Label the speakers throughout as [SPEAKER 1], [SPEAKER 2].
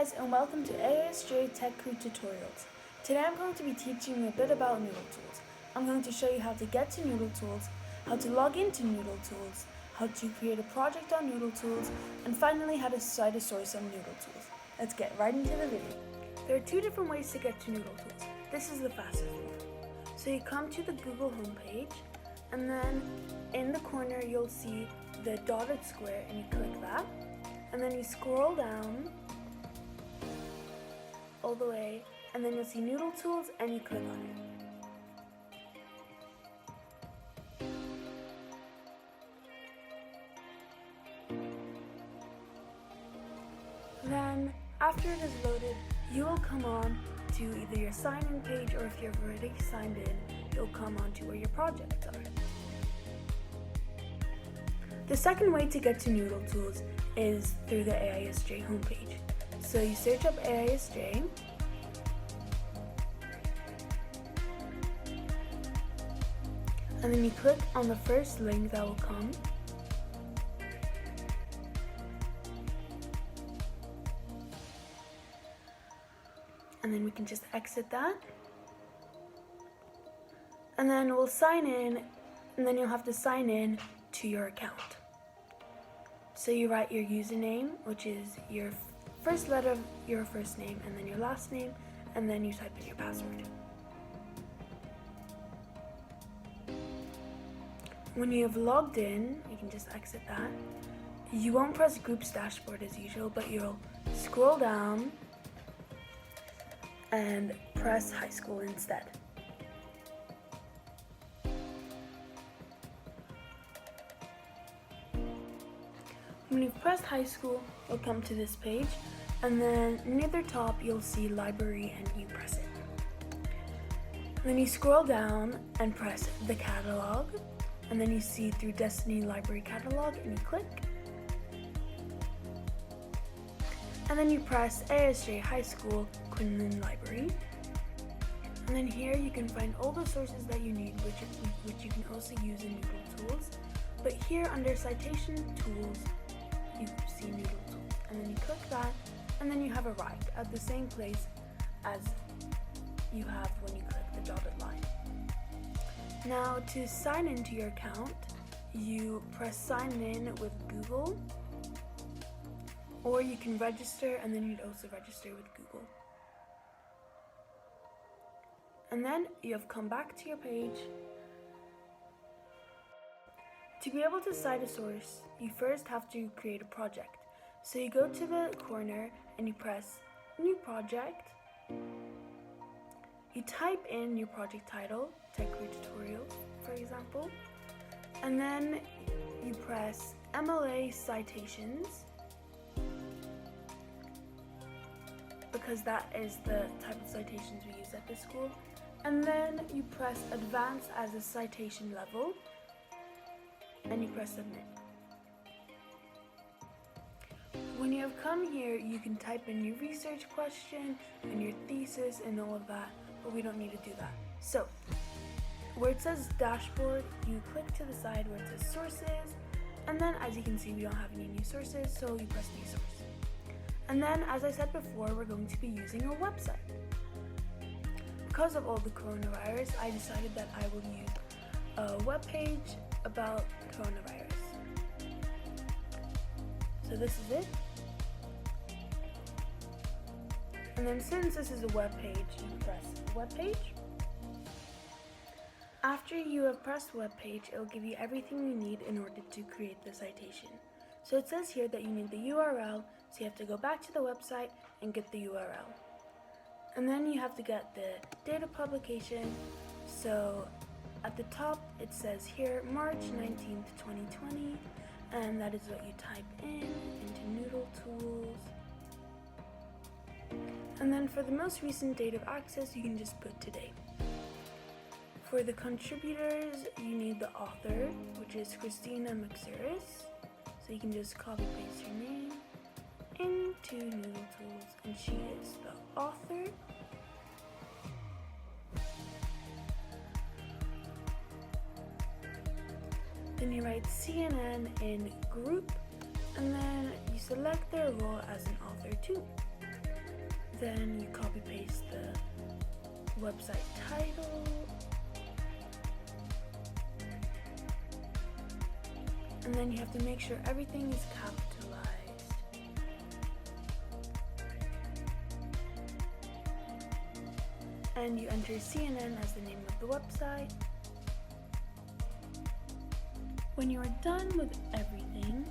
[SPEAKER 1] guys, and welcome to ASJ Tech Crew Tutorials. Today I'm going to be teaching you a bit about Noodle Tools. I'm going to show you how to get to Noodle Tools, how to log into Noodle Tools, how to create a project on Noodle Tools, and finally how to cite a source on Noodle Tools. Let's get right into the video. There are two different ways to get to Noodle Tools. This is the fastest one. So you come to the Google homepage, and then in the corner you'll see the dotted square, and you click that, and then you scroll down all the way, and then you'll see Noodle Tools, and you click on it. Then, after it is loaded, you will come on to either your sign-in page, or if you've already signed in, you'll come on to where your projects are. The second way to get to Noodle Tools is through the AISJ homepage. So you search up AISJ, and then you click on the first link that will come, and then we can just exit that, and then we'll sign in, and then you'll have to sign in to your account. So you write your username, which is your first letter of your first name, and then your last name, and then you type in your password. When you have logged in, you can just exit that. You won't press Groups Dashboard as usual, but you'll scroll down and press High School instead. When you've pressed High School, you'll come to this page, and then near the top you'll see Library, and you press it. Then you scroll down and press the catalog, and then you see Through Destiny Library Catalog, and you click. And then you press ASJ High School Quinlan Library. And then here you can find all the sources that you need, which you can also use in Noodle Tools. But here under Citation Tools, you see Noodle Tools, and then you click that, and then you have arrived at the same place as you have when you click the dotted line. Now, to sign into your account, you press sign in with Google, or you can register, and then you'd also register with Google. And then you have come back to your page. To be able to cite a source, you first have to create a project. So you go to the corner and you press New Project. You type in your project title, Tech Crew Tutorial, for example, and then you press MLA Citations, because that is the type of citations we use at this school. And then you press Advance as a citation level, and you press Submit. When you have come here, you can type in your research question and your thesis and all of that, but we don't need to do that. So, where it says Dashboard, you click to the side where it says Sources, and then as you can see, we don't have any new sources, so you press New Source. And then, as I said before, we're going to be using a website. Because of all the coronavirus, I decided that I will use a web page about coronavirus. So this is it. And then since this is a web page, you press web page. After you have pressed web page, it will give you everything you need in order to create the citation. So it says here that you need the URL, so you have to go back to the website and get the URL. And then you have to get the date of publication. So at the top it says here March 19th, 2020, and that is what you type in into Noodle Tools. And then for the most recent date of access, you can just put today. For the contributors, you need the author, which is Christina McSuris. So you can just copy paste her name into Noodle Tools, and she is the author. Then you write CNN in group, and then you select their role as an author too. Then you copy paste the website title. And then you have to make sure everything is capitalized. And you enter CNN as the name of the website. When you are done with everything,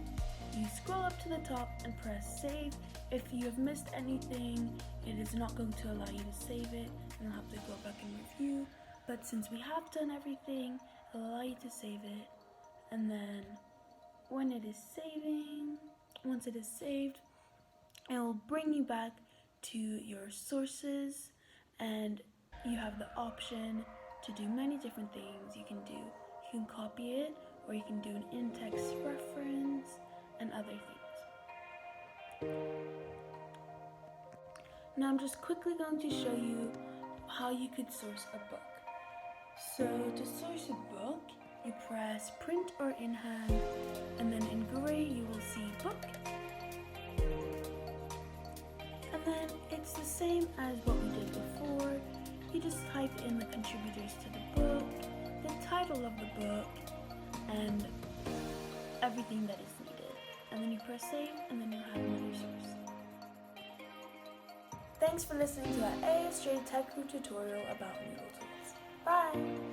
[SPEAKER 1] you scroll up to the top and press save. If you have missed anything, it is not going to allow you to save it, and you'll have to go back and review. But since we have done everything, it'll allow you to save it. And then when it is saving, once it is saved, it will bring you back to your sources, and you have the option to do many different things. You can copy it, or you can do an in-text reference and other things. Now I'm just quickly going to show you how you could source a book. So to source a book, you press print or in hand, and then in gray you will see book. And then it's the same as what we did before. You just type in the contributors to the book, the title of the book, and everything that is needed. And then you press save, and then you have another source. Thanks for listening to our ASJ Tech Group tutorial about noodle tools. Bye!